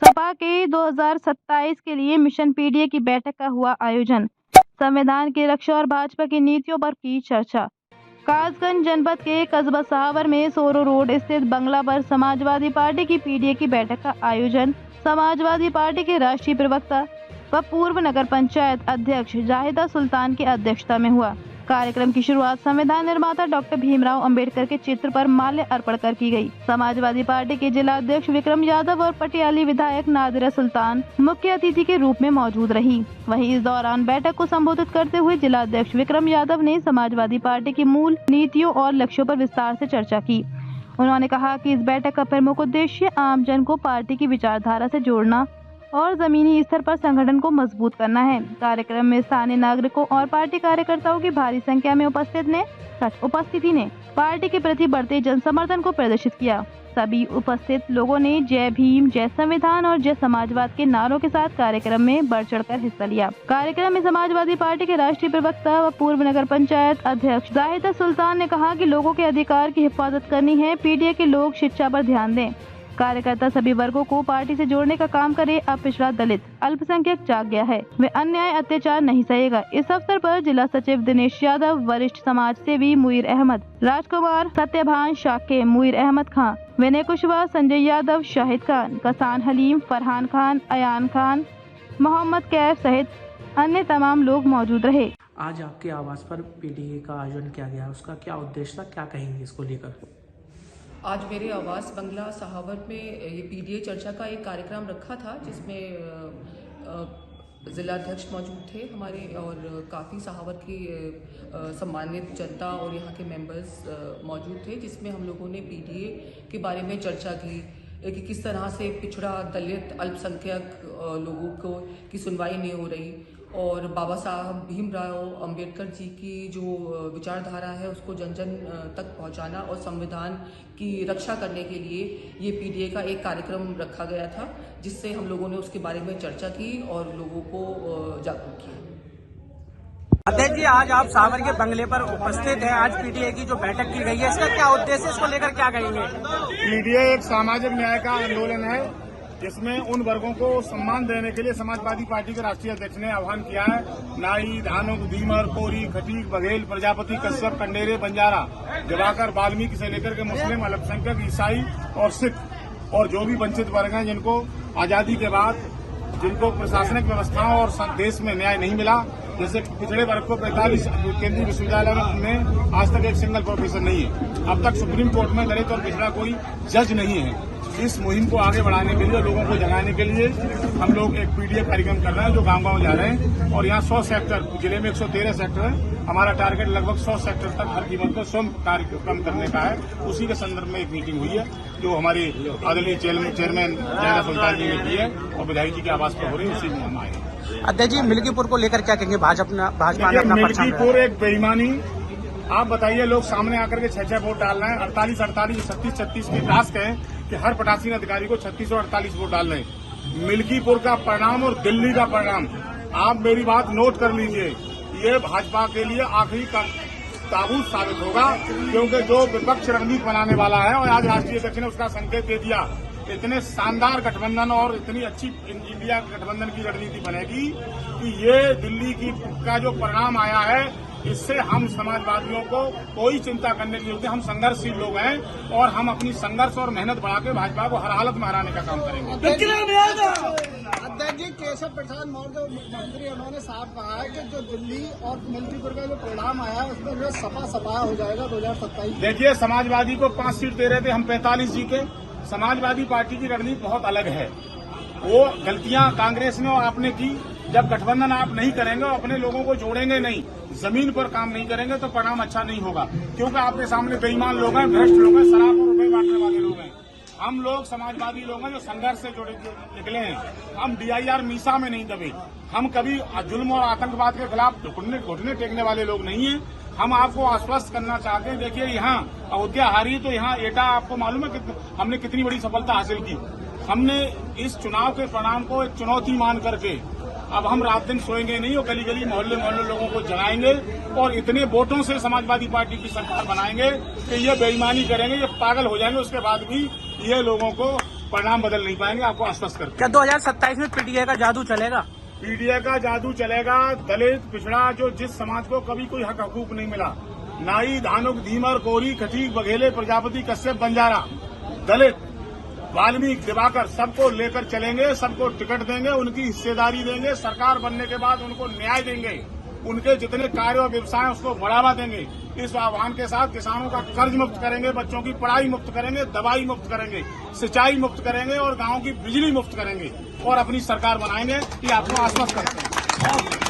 सपा के 2027 के लिए मिशन पीडीए की बैठक का हुआ आयोजन। संविधान की रक्षा और भाजपा की नीतियों पर की चर्चा। कासगंज जनपद के कस्बा सहावर में सोरो रोड स्थित बंगला पर समाजवादी पार्टी की पीडीए की बैठक का आयोजन समाजवादी पार्टी के राष्ट्रीय प्रवक्ता व पूर्व नगर पंचायत अध्यक्ष जाहिदा सुल्तान की अध्यक्षता में हुआ। कार्यक्रम की शुरुआत संविधान निर्माता डॉक्टर भीमराव अंबेडकर के चित्र पर माल्य अर्पण कर की गई। समाजवादी पार्टी के जिला अध्यक्ष विक्रम यादव और पटियाली विधायक नादिरा सुल्तान मुख्य अतिथि के रूप में मौजूद रही। वहीं इस दौरान बैठक को संबोधित करते हुए जिला अध्यक्ष विक्रम यादव ने समाजवादी पार्टी की मूल नीतियों और लक्ष्यों पर विस्तार से चर्चा की। उन्होंने कहा कि इस बैठक का प्रमुख उद्देश्य आम जन को पार्टी की विचारधारा से जोड़ना और जमीनी स्तर पर संगठन को मजबूत करना है। कार्यक्रम में स्थानीय नागरिकों और पार्टी कार्यकर्ताओं की भारी संख्या में उपस्थिति ने पार्टी के प्रति बढ़ते जन समर्थन को प्रदर्शित किया। सभी उपस्थित लोगों ने जय भीम, जय संविधान और जय समाजवाद के नारों के साथ कार्यक्रम में बढ़ चढ़कर हिस्सा लिया। कार्यक्रम में समाजवादी पार्टी के राष्ट्रीय प्रवक्ता व पूर्व नगर पंचायत अध्यक्ष जाहिदा सुल्तान ने कहा कि लोगों के अधिकार की हिफाजत करनी है। पीडीए के लोग शिक्षा पर ध्यान दें। कार्यकर्ता सभी वर्गों को पार्टी से जोड़ने का काम करे। अब पिछड़ा, दलित, अल्पसंख्यक जाग गया है, वे अन्याय अत्याचार नहीं सहेगा। इस अवसर पर जिला सचिव दिनेश यादव, वरिष्ठ समाज सेवी मुईर अहमद, राजकुमार, सत्यभान शाके, मुईर अहमद खान, विनय कुशवाहा, संजय यादव, शाहिद खान, कसान हलीम, फरहान खान, अयान खान, मोहम्मद कैफ सहित अन्य तमाम लोग मौजूद रहे। आज आपके आवास पर पीडीए का आयोजन किया गया, उसका क्या उद्देश्य था, क्या कहेंगे इसको लेकर? आज मेरे आवास बंगला सहावर में ये पीडीए चर्चा का एक कार्यक्रम रखा था, जिसमें ज़िला अध्यक्ष मौजूद थे हमारे और काफ़ी सहावर की सम्मानित जनता और यहाँ के मेंबर्स मौजूद थे, जिसमें हम लोगों ने पीडीए के बारे में चर्चा की कि किस तरह से पिछड़ा, दलित, अल्पसंख्यक लोगों को की सुनवाई नहीं हो रही और बाबा साहब भीमराव अंबेडकर जी की जो विचारधारा है उसको जन जन तक पहुंचाना और संविधान की रक्षा करने के लिए ये पीडीए का एक कार्यक्रम रखा गया था, जिससे हम लोगों ने उसके बारे में चर्चा की और लोगों को जागरूक किया। अध्यक्ष जी, आज आप सावर के बंगले पर उपस्थित हैं। आज पीडीए की जो बैठक की गई है, इसका क्या उद्देश्य है, इसको लेकर क्या कहेंगे? पीडीए एक सामाजिक न्याय का आंदोलन है, जिसमें उन वर्गों को सम्मान देने के लिए समाजवादी पार्टी के राष्ट्रीय अध्यक्ष ने आह्वान किया है। नाई, धानुक, दीमर, कोरी, खटीक, बघेल, प्रजापति, कश्यप, कंडेरे, बंजारा, दिवाकर, वाल्मीकि से लेकर के मुस्लिम, अल्पसंख्यक, ईसाई और सिख और जो भी वंचित वर्ग हैं, जिनको आजादी के बाद जिनको प्रशासनिक व्यवस्थाओं और देश में न्याय नहीं मिला, जैसे पिछड़े वर्ग को 45 केंद्रीय विश्वविद्यालय में आज तक एक सिंगल प्रोफेसर नहीं है। अब तक सुप्रीम कोर्ट में दलित और पिछड़ा कोई जज नहीं है। इस मुहिम को आगे बढ़ाने के लिए, लोगों को जगाने के लिए हम लोग एक पीडीए कार्यक्रम कर रहे हैं, जो गांव-गांव जा रहे हैं और यहाँ 100 सेक्टर, जिले में 113 सेक्टर है। हमारा टारगेट लगभग 100 सेक्टर तक हर कीमत पर स्वयं कार्यक्रम करने का है। उसी के संदर्भ में एक मीटिंग हुई है, जो हमारे आदरणीय चेयरमैन जाहिदा सुल्तान जी ने की है और विधायक जी के आवास पर हो रही है, उसी में हम आए हैं। अध्यक्ष जी, मिल्कीपुर को लेकर क्या कहेंगे? भाजपा ने मिल्कीपुर एक बेईमानी, आप बताइए, लोग सामने आकर के 6-6 वोट डाल रहे हैं, 48-48, 36-36 की टास्क है कि हर पटासीन अधिकारी को 36 और 48 वोट डाल रहे हैं। मिल्कीपुर का परिणाम और दिल्ली का परिणाम, आप मेरी बात नोट कर लीजिए, ये भाजपा के लिए आखिरी का ताबूत साबित होगा, क्योंकि जो विपक्ष रणनीति बनाने वाला है और आज राष्ट्रीय अध्यक्ष ने उसका संकेत दे दिया, इतने शानदार गठबंधन और इतनी अच्छी इंडिया गठबंधन की रणनीति बनेगी कि ये दिल्ली का जो परिणाम आया है, इससे हम समाजवादियों को कोई चिंता करने की जरूरत नहीं। हम संघर्षशील लोग हैं और हम अपनी संघर्ष और मेहनत बढ़ा के भाजपा को हर हालत में हराने का काम करेंगे। अध्यक्ष जी, केशव प्रसाद मौर्य मंत्री, उन्होंने साफ कहा है कि जो दिल्ली और मिल्कीपुर का जो परिणाम आया है, उसमें जो सपा हो जाएगा 2027। देखिए, समाजवादी को 5 सीट दे रहे थे, हम 45 जीते। समाजवादी पार्टी की रणनीति बहुत अलग है। वो गलतियां कांग्रेस ने और आपने की, जब गठबंधन आप नहीं करेंगे और अपने लोगों को जोड़ेंगे नहीं, जमीन पर काम नहीं करेंगे, तो परिणाम अच्छा नहीं होगा, क्योंकि आपके सामने बेईमान लोग हैं, भ्रष्ट लोग हैं, शराब और रुपए बांटने वाले लोग हैं। हम लोग समाजवादी लोग हैं जो संघर्ष से जुड़े निकले हैं। हम DIR मीसा में नहीं दबे, हम कभी जुल्म और आतंकवाद के खिलाफ घुटने टेकने वाले लोग नहीं हैं। हम आपको आश्वस्त करना चाहते हैं, देखिए यहाँ अयोध्या हारी तो यहाँ एटा, आपको मालूम है कि हमने कितनी बड़ी सफलता हासिल की। हमने इस चुनाव के परिणाम को एक चुनौती मान करके अब हम रात दिन सोएंगे नहीं और गली गली मोहल्ले मोहल्ले लोगों को जगाएंगे और इतने वोटों से समाजवादी पार्टी की सरकार बनाएंगे कि ये बेईमानी करेंगे, ये पागल हो जाएंगे, उसके बाद भी ये लोगों को परिणाम बदल नहीं पाएंगे, आपको आश्वस्त करते क्या 2027 में पीडीए का जादू चलेगा? पीडीए का जादू चलेगा। दलित पिछड़ा जो जिस समाज को कभी कोई हक हकूक नहीं मिला, नाई, धानुक, धीमर, कोरी, खटीक, बघेले, प्रजापति, कश्यप, बंजारा, दलित, वाल्मीकि, दिवाकर, सबको लेकर चलेंगे, सबको टिकट देंगे, उनकी हिस्सेदारी देंगे, सरकार बनने के बाद उनको न्याय देंगे, उनके जितने कार्य और व्यवसाय उसको बढ़ावा देंगे। इस आह्वान के साथ किसानों का कर्ज मुक्त करेंगे, बच्चों की पढ़ाई मुक्त करेंगे, दवाई मुक्त करेंगे, सिंचाई मुक्त करेंगे और गांव की बिजली मुक्त करेंगे और अपनी सरकार बनाएंगे, ये आपको आश्वस्त करते हैं।